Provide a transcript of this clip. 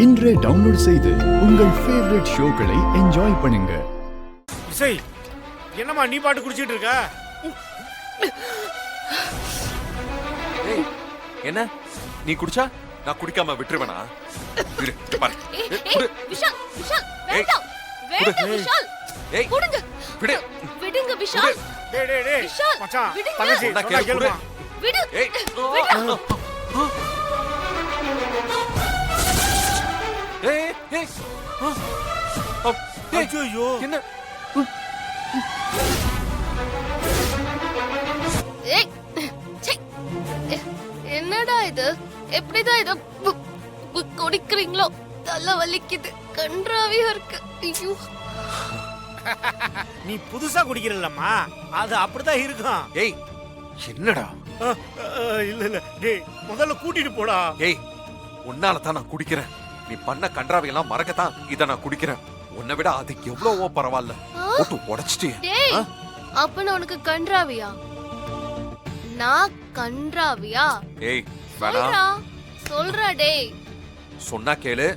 இன்றே டவுன்லோட் செய்து உங்கள் ஃபேவரட் ஷோக்களை என்ஜாய் பண்ணுங்க. இசை, என்னம்மா நீ பாட்டு குடிச்சிட்டு இருக்க? என்ன நீ குடிச்சா நான் குடிக்காம விட்டுருவேனா? இரு பாரு. விஷால் விஷால் வேண்டாம் வேண்டாம் விஷால். ஏய் விடுங்க விடு. விடுங்க விஷால். டேய் டேய் டேய் விஷால், மச்சான் விடுங்க. தங்கச்சி சொன்னா சொன்னா கேளு. கேளுமா. விடு. ஏய் ஏய் ஏய் ஐயோ என்ன ஏய் சீ. என்னடா இது? எப்படிதான் இத குடிக்கிறீங்களோ? தலை வலிக்குது, கன்றாவியா இருக்கு. ஐயோ, நீ புதுசா குடிக்கிறல்லம்மா, அது அப்படிதான் இருக்கும். ஏய் என்னடா? இல்ல இல்ல டேய் முதல்ல கூட்டிட்டு போடா. ஏய் உன்னால தான் நான் குடிக்கிறேன். நீ பண்ண கன்றாவையெல்லாம் மறக்கத்தான் இத நான் குடிக்கிறேன். உன்னை விட அது எவ்வளவோ பரவாயில்ல. போட்டு உடைச்சிட்டே. டேய் அப்ப நான் உனக்கு கன்றாவியா? நான் கன்றாவியா? ஏய் வேணா சொல்றா சொல்றா டேய். சொன்னா கேளு.